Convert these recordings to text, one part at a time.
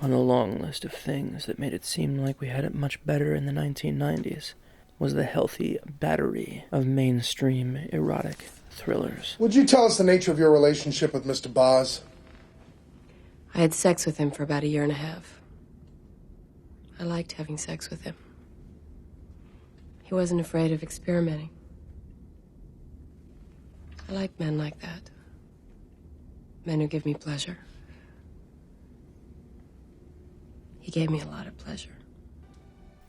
On the long list of things that made it seem like we had it much better in the 1990s was the healthy battery of mainstream erotic thrillers. Would you tell us the nature of your relationship with Mr. Boz? I had sex with him for about 1.5 years. I liked having sex with him. He wasn't afraid of experimenting. I like men like that. Men who give me pleasure. He gave me a lot of pleasure.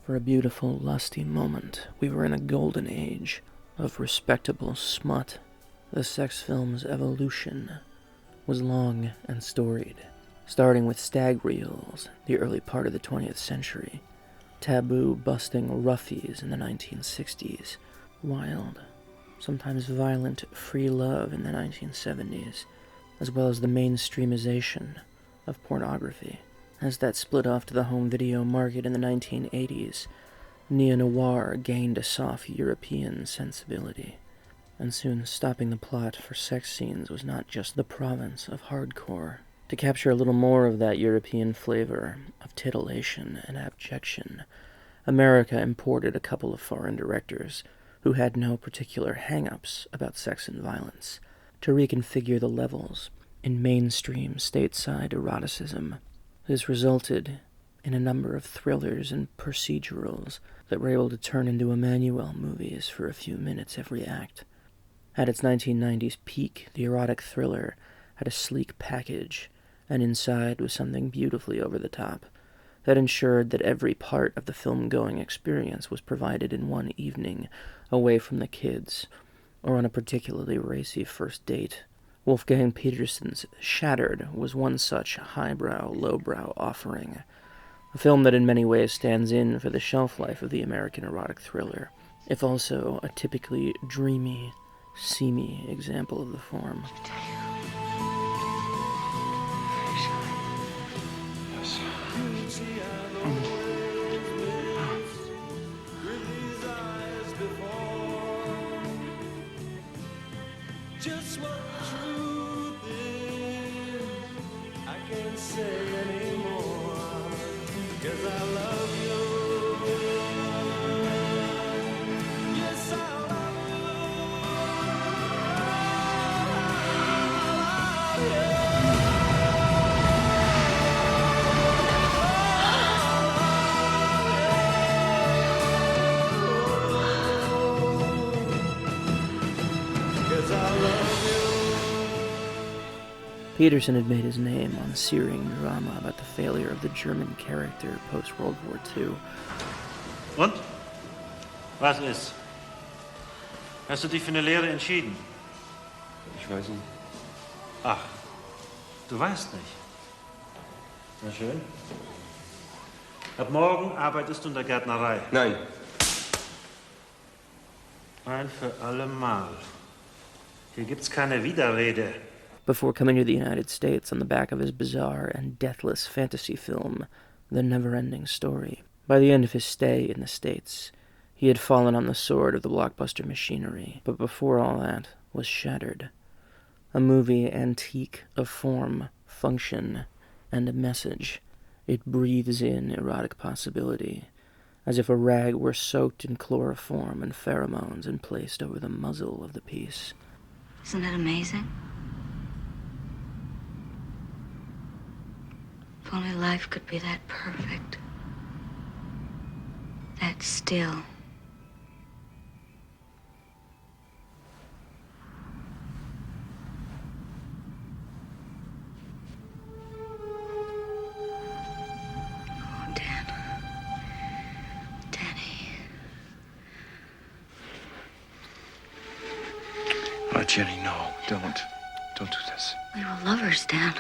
For a beautiful, lusty moment, we were in a golden age of respectable smut. The sex film's evolution was long and storied, starting with stag reels, the early part of the 20th century, taboo-busting roughies in the 1960s, wild, sometimes violent free love in the 1970s, as well as the mainstreamization of pornography. As that split off to the home video market in the 1980s, neo-noir gained a soft European sensibility, and soon stopping the plot for sex scenes was not just the province of hardcore. To capture a little more of that European flavor of titillation and abjection, America imported a couple of foreign directors who had no particular hang-ups about sex and violence to reconfigure the levels in mainstream stateside eroticism. This resulted in a number of thrillers and procedurals that were able to turn into Emmanuel movies for a few minutes every act. At its 1990s peak, the erotic thriller had a sleek package, and inside was something beautifully over the top that ensured that every part of the film-going experience was provided in one evening, away from the kids, or on a particularly racy first date. Wolfgang Petersen's Shattered was one such highbrow, lowbrow offering, a film that in many ways stands in for the shelf life of the American erotic thriller, if also a typically dreamy, seamy example of the form. Just what truth is, I can't say anymore, 'cause I love you. Yes, I love Petersen had made his name on searing drama about the failure of the German character post-World War II. Und? Was ist? Hast du dich für eine Lehre entschieden? Ich weiß nicht. Ach, du weißt nicht. Na schön. Ab morgen arbeitest du in der Gärtnerei. Nein. Ein für alle Mal. Hier gibt's keine Widerrede. Before coming to the United States on the back of his bizarre and deathless fantasy film, The Never-Ending Story. By the end of his stay in the States, he had fallen on the sword of the blockbuster machinery, but before all that was Shattered, a movie antique of form, function, and a message. It breathes in erotic possibility, as if a rag were soaked in chloroform and pheromones and placed over the muzzle of the piece. Isn't it amazing? If only life could be that perfect, that still. Oh, Dan. Danny. Oh, Jenny, no, don't. Don't do this. We were lovers, Dan.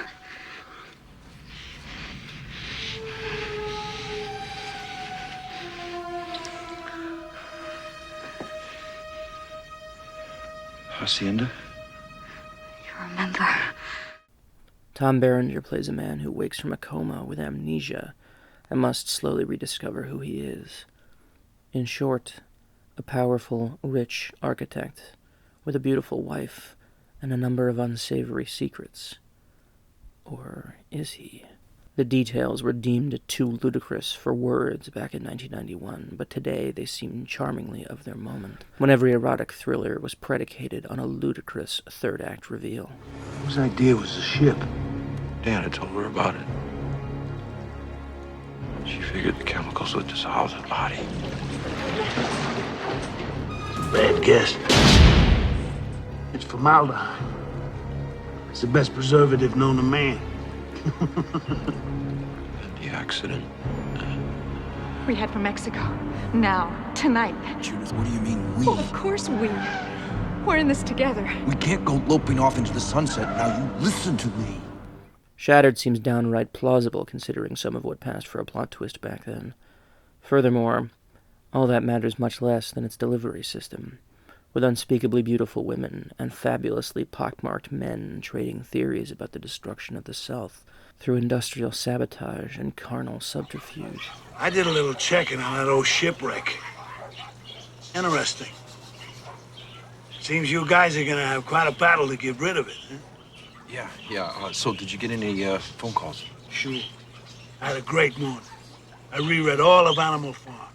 Hacienda? You remember? Tom Berenger plays a man who wakes from a coma with amnesia and must slowly rediscover who he is. In short, a powerful, rich architect with a beautiful wife and a number of unsavory secrets. Or is he? The details were deemed too ludicrous for words back in 1991, but today they seem charmingly of their moment, when every erotic thriller was predicated on a ludicrous third-act reveal. Whose idea was the ship? Dan had told her about it. She figured the chemicals would dissolve the body. Bad guess. It's formaldehyde. It's the best preservative known to man. The accident. We head for Mexico. Now. Tonight. Judith, what do you mean we? Well, of course we. We're in this together. We can't go loping off into the sunset. Now you listen to me. Shattered seems downright plausible considering some of what passed for a plot twist back then. Furthermore, all that matters much less than its delivery system, with unspeakably beautiful women and fabulously pockmarked men trading theories about the destruction of the South through industrial sabotage and carnal subterfuge. I did a little checking on that old shipwreck. Interesting. Seems you guys are gonna have quite a battle to get rid of it, huh? Yeah. So did you get any phone calls? Sure. I had a great morning. I reread all of Animal Farm.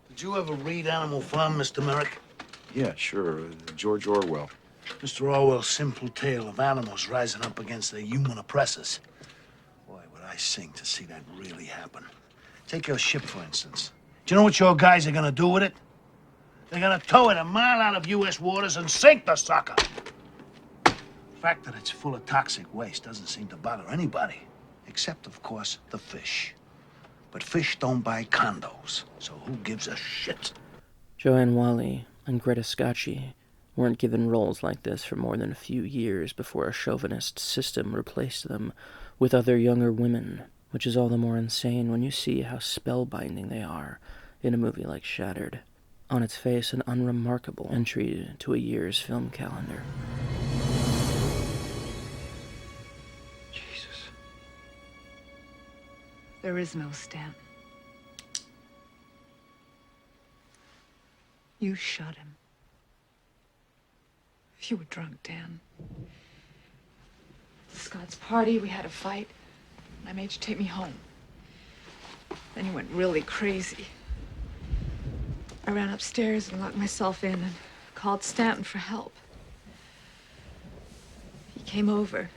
Did you ever read Animal Farm, Mr. Merrick? Yeah, sure. George Orwell. Mr. Orwell's simple tale of animals rising up against their human oppressors. Boy, would I sing to see that really happen. Take your ship, for instance. Do you know what your guys are gonna do with it? They're gonna tow it a mile out of U.S. waters and sink the sucker. The fact that it's full of toxic waste doesn't seem to bother anybody, except, of course, the fish. But fish don't buy condos, so who gives a shit? Joanne Whalley and Greta Scacchi weren't given roles like this for more than a few years before a chauvinist system replaced them with other younger women, which is all the more insane when you see how spellbinding they are in a movie like Shattered. On its face, an unremarkable entry to a year's film calendar. Jesus. There is no Stan. You shot him. You were drunk, Dan. At Scott's party, we had a fight. I made you take me home. Then you went really crazy. I ran upstairs and locked myself in and called Stanton for help. He came over.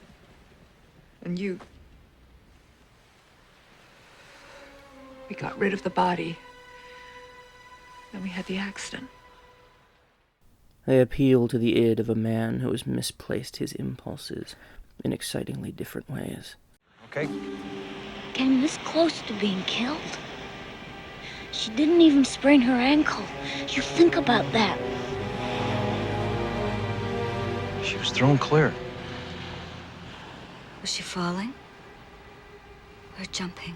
And you... We got rid of the body. Then we had the accident. They appeal to the id of a man who has misplaced his impulses in excitingly different ways. Okay. Came this close to being killed. She didn't even sprain her ankle. You think about that. She was thrown clear. Was she falling? Or jumping?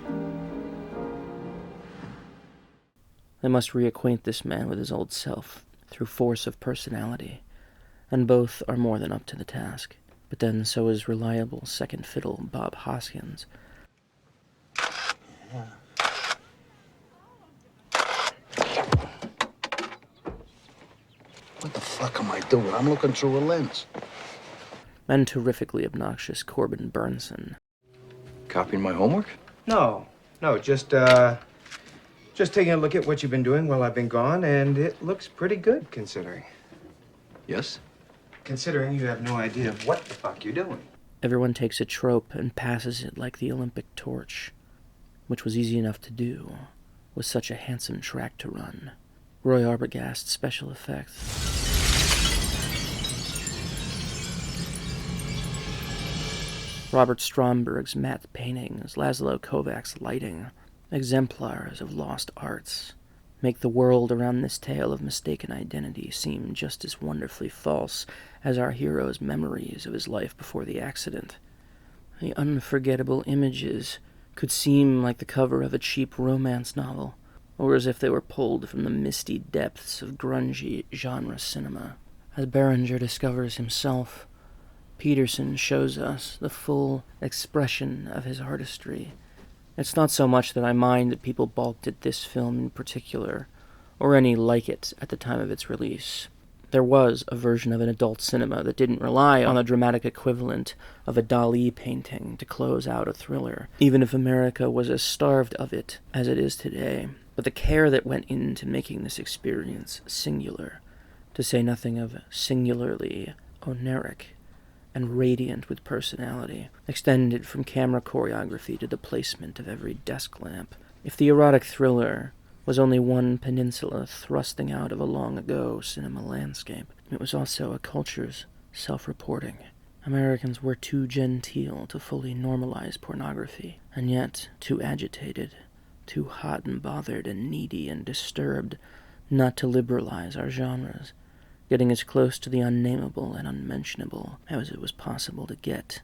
They must reacquaint this man with his old self through force of personality, and both are more than up to the task. But then so is reliable second fiddle Bob Hoskins. What the fuck am I doing? I'm looking through a lens. And terrifically obnoxious Corbin Burnson. Copying my homework? No, just taking a look at what you've been doing while I've been gone, and it looks pretty good, considering. Yes? Considering you have no idea of what the fuck you're doing. Everyone takes a trope and passes it like the Olympic torch, which was easy enough to do, with such a handsome track to run. Roy Arbogast's special effects. Robert Stromberg's matte paintings, Laszlo Kovac's lighting, exemplars of lost arts, make the world around this tale of mistaken identity seem just as wonderfully false as our hero's memories of his life before the accident. The unforgettable images could seem like the cover of a cheap romance novel, or as if they were pulled from the misty depths of grungy genre cinema. As Berenger discovers himself, Petersen shows us the full expression of his artistry. It's not so much that I mind that people balked at this film in particular, or any like it at the time of its release. There was a version of an adult cinema that didn't rely on the dramatic equivalent of a Dali painting to close out a thriller, even if America was as starved of it as it is today. But the care that went into making this experience singular, to say nothing of singularly oniric and radiant with personality, extended from camera choreography to the placement of every desk lamp. If the erotic thriller was only one peninsula thrusting out of a long-ago cinema landscape, it was also a culture's self-reporting. Americans were too genteel to fully normalize pornography, and yet too agitated, too hot and bothered and needy and disturbed not to liberalize our genres, getting as close to the unnameable and unmentionable as it was possible to get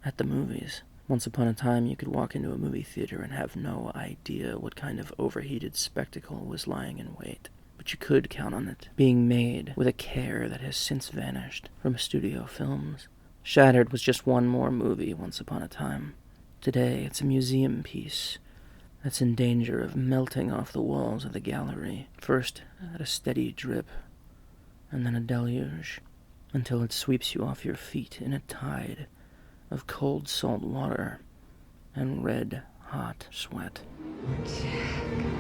at the movies. Once upon a time, you could walk into a movie theater and have no idea what kind of overheated spectacle was lying in wait. But you could count on it being made with a care that has since vanished from studio films. Shattered was just one more movie once upon a time. Today, it's a museum piece that's in danger of melting off the walls of the gallery, first at a steady drip, and then a deluge, until it sweeps you off your feet in a tide of cold salt water and red hot sweat. Jack.